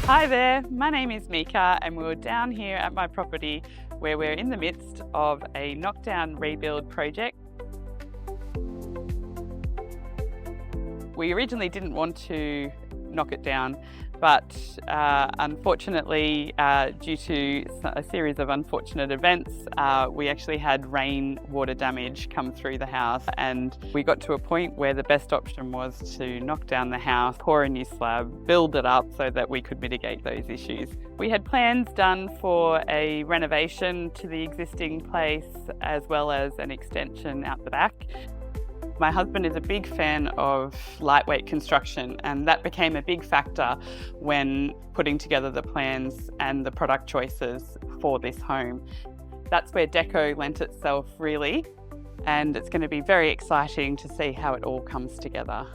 Hi there, my name is Meika and we're down here at my property where we're in the midst of a knockdown rebuild project. We originally didn't want to knock it down, but unfortunately, due to a series of unfortunate events, we actually had rainwater damage come through the house, and we got to a point where the best option was to knock down the house, pour a new slab, build it up so that we could mitigate those issues. We had plans done for a renovation to the existing place as well as an extension out the back. My husband is a big fan of lightweight construction, and that became a big factor when putting together the plans and the product choices for this home. That's where DECO lent itself really, and it's going to be very exciting to see how it all comes together.